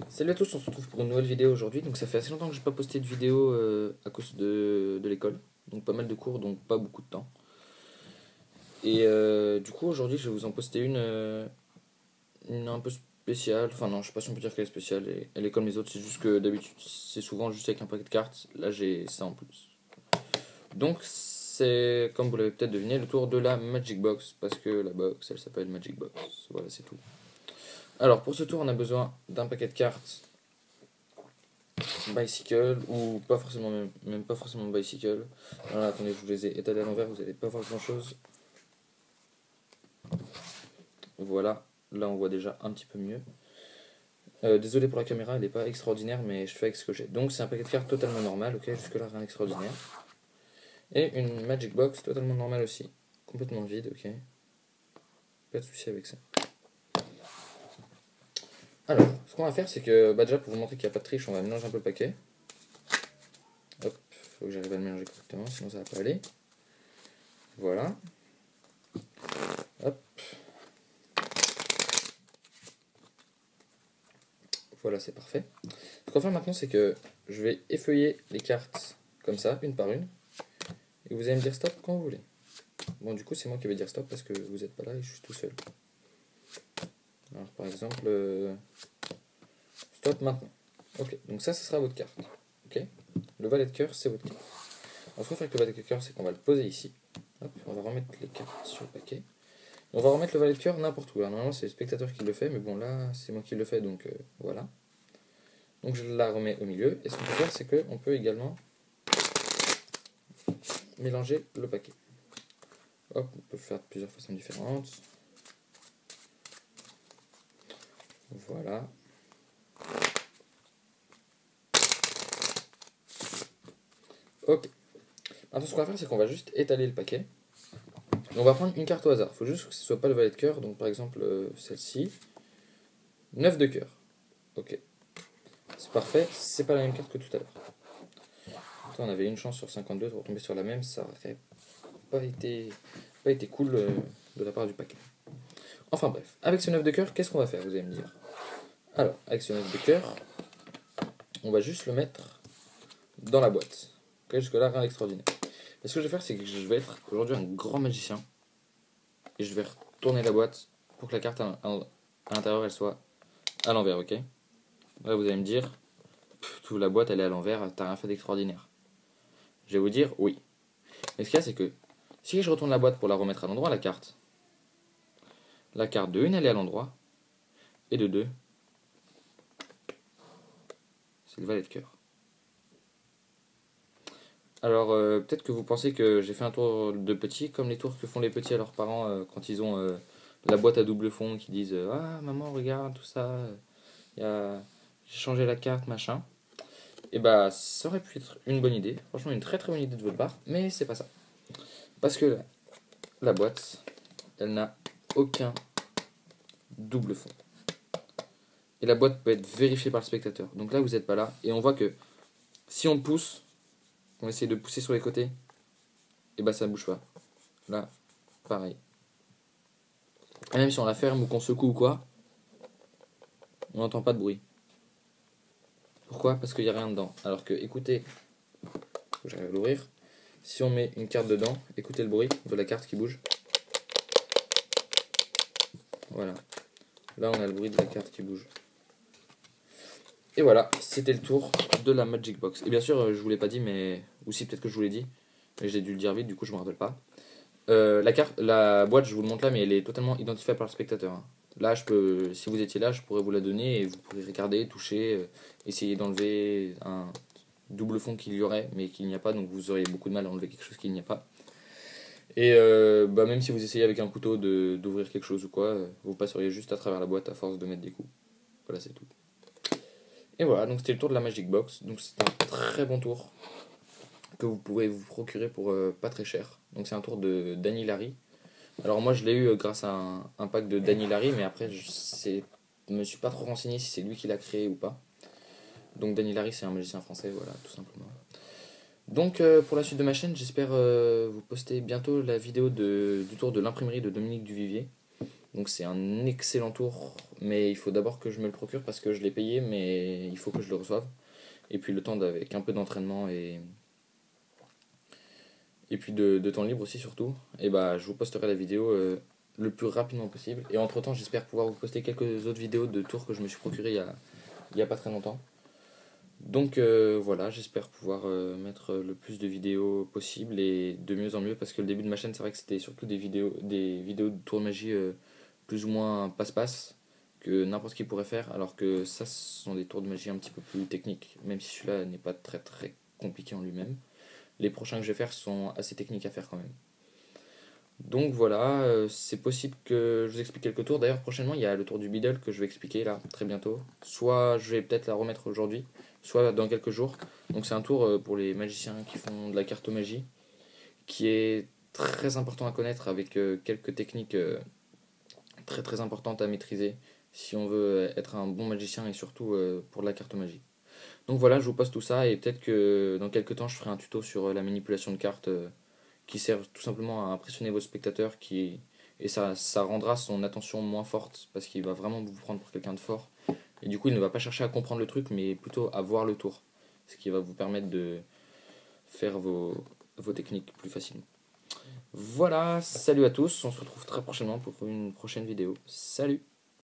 Salut à tous, on se retrouve pour une nouvelle vidéo aujourd'hui. Donc ça fait assez longtemps que j'ai pas posté de vidéo à cause de l'école. Donc pas mal de cours, donc pas beaucoup de temps. Et du coup aujourd'hui je vais vous en poster une un peu spéciale. Enfin non, je sais pas si on peut dire qu'elle est spéciale. Elle est comme les autres, c'est juste que d'habitude c'est souvent juste avec un paquet de cartes. Là j'ai ça en plus. Donc c'est, comme vous l'avez peut-être deviné, le tour de la Magic Box. Parce que la box elle s'appelle Magic Box. Voilà, c'est tout. Alors pour ce tour on a besoin d'un paquet de cartes bicycle ou pas forcément même pas forcément bicycle. Alors attendez, je vous les ai étalés à l'envers, vous n'allez pas voir grand chose. Voilà, là on voit déjà un petit peu mieux. Désolé pour la caméra, elle n'est pas extraordinaire, mais je fais avec ce que j'ai. Donc c'est un paquet de cartes totalement normal, ok, jusque là rien d'extraordinaire. Et une Magic Box totalement normale aussi, complètement vide, ok. Pas de souci avec ça. Alors, ce qu'on va faire, c'est que déjà pour vous montrer qu'il n'y a pas de triche, on va mélanger un peu le paquet. Hop, faut que j'arrive à le mélanger correctement, sinon ça va pas aller. Voilà. Hop. Voilà, c'est parfait. Ce qu'on va faire maintenant, c'est que je vais effeuiller les cartes comme ça, une par une. Et vous allez me dire stop quand vous voulez. Bon, du coup, c'est moi qui vais dire stop parce que vous n'êtes pas là et je suis tout seul. Alors, par exemple, stop maintenant. Ok, donc ça sera votre carte. Ok, le valet de cœur, c'est votre carte. Alors, ce qu'on va faire avec le valet de cœur, c'est qu'on va le poser ici. Hop, on va remettre les cartes sur le paquet. On va remettre le valet de cœur n'importe où. Alors, normalement, c'est le spectateur qui le fait, mais bon, là, c'est moi qui le fais, donc voilà. Donc, je la remets au milieu. Et ce qu'on peut faire, c'est qu'on peut également mélanger le paquet. Hop, on peut le faire de plusieurs façons différentes. Voilà. Ok. Maintenant, ce qu'on va faire, c'est qu'on va juste étaler le paquet. On va prendre une carte au hasard. Il faut juste que ce soit pas le valet de cœur. Donc, par exemple, celle-ci. 9 de cœur. Ok. C'est parfait. C'est pas la même carte que tout à l'heure. On avait une chance sur 52 de retomber sur la même. Ça aurait pas été cool de la part du paquet. Enfin bref. Avec ce 9 de cœur, qu'est-ce qu'on va faire, vous allez me dire? Alors, avec ce 9 de cœur, on va juste le mettre dans la boîte. Ok, jusque-là, rien d'extraordinaire. Et ce que je vais faire, c'est que je vais être aujourd'hui un grand magicien. Et je vais retourner la boîte pour que la carte à l'intérieur, elle soit à l'envers, ok? Là, vous allez me dire, toute la boîte, elle est à l'envers, t'as rien fait d'extraordinaire. Je vais vous dire, oui. Mais ce qu'il y a, c'est que si je retourne la boîte pour la remettre à l'endroit, la carte de 1, elle est à l'endroit. Et de 2, c'est le valet de cœur. Alors, peut-être que vous pensez que j'ai fait un tour de petit, comme les tours que font les petits à leurs parents quand ils ont la boîte à double fond, qui disent ah, maman, regarde, tout ça, j'ai changé la carte, machin. Et bah, ça aurait pu être une bonne idée, franchement, une très très bonne idée de votre part, mais c'est pas ça. Parce que la boîte, elle n'a aucun double fond. Et la boîte peut être vérifiée par le spectateur. Donc là, vous n'êtes pas là, et on voit que si on pousse, on essaie de pousser sur les côtés, et bah ça ne bouge pas. Là, pareil. Et même si on la ferme ou qu'on secoue ou quoi, on n'entend pas de bruit. Pourquoi? Parce qu'il n'y a rien dedans. Alors que, écoutez, j'arrive à l'ouvrir. Si on met une carte dedans, écoutez le bruit de la carte qui bouge. Voilà. Là, on a le bruit de la carte qui bouge. Et voilà, c'était le tour de la Magic Box. Et bien sûr, je vous l'ai pas dit, mais. Ou si, peut-être que je vous l'ai dit, mais j'ai dû le dire vite, du coup, je me rappelle pas. La boîte, je vous le montre là, mais elle est totalement identifiable par le spectateur, hein. Là, si vous étiez là, je pourrais vous la donner et vous pourrez regarder, toucher, essayer d'enlever un double fond qu'il y aurait, mais qu'il n'y a pas, donc vous auriez beaucoup de mal à enlever quelque chose qu'il n'y a pas. Et même si vous essayez avec un couteau d'ouvrir quelque chose ou quoi, vous passeriez juste à travers la boîte à force de mettre des coups. Voilà, c'est tout. Et voilà, donc c'était le tour de la Magic Box. Donc c'est un très bon tour que vous pouvez vous procurer pour pas très cher. Donc c'est un tour de Danny Larry. Alors moi je l'ai eu grâce à un pack de Danny Larry, mais après je me suis pas trop renseigné si c'est lui qui l'a créé ou pas. Donc Danny Larry c'est un magicien français, voilà, tout simplement. Donc pour la suite de ma chaîne, j'espère vous poster bientôt la vidéo du tour de l'imprimerie de Dominique Duvivier. Donc c'est un excellent tour, mais il faut d'abord que je me le procure parce que je l'ai payé, mais il faut que je le reçoive. Et puis le temps avec un peu d'entraînement et puis de temps libre aussi surtout, et bah je vous posterai la vidéo le plus rapidement possible. Et entre temps j'espère pouvoir vous poster quelques autres vidéos de tours que je me suis procuré il y a pas très longtemps. Donc voilà, j'espère pouvoir mettre le plus de vidéos possible et de mieux en mieux parce que le début de ma chaîne c'est vrai que c'était surtout des vidéos de tours de magie plus ou moins passe-passe que n'importe qui pourrait faire, alors que ça ce sont des tours de magie un petit peu plus techniques, même si celui-là n'est pas très très compliqué en lui-même. Les prochains que je vais faire sont assez techniques à faire quand même. Donc voilà, c'est possible que je vous explique quelques tours. D'ailleurs, prochainement, il y a le tour du Beedle que je vais expliquer là, très bientôt. Soit je vais peut-être la remettre aujourd'hui, soit dans quelques jours. Donc c'est un tour pour les magiciens qui font de la cartomagie, qui est très important à connaître avec quelques techniques très très importantes à maîtriser si on veut être un bon magicien et surtout pour de la cartomagie. Donc voilà, je vous poste tout ça et peut-être que dans quelques temps je ferai un tuto sur la manipulation de cartes qui sert tout simplement à impressionner vos spectateurs et ça rendra son attention moins forte parce qu'il va vraiment vous prendre pour quelqu'un de fort. Et du coup, il ne va pas chercher à comprendre le truc, mais plutôt à voir le tour. Ce qui va vous permettre de faire vos techniques plus facilement. Voilà, salut à tous, on se retrouve très prochainement pour une prochaine vidéo. Salut!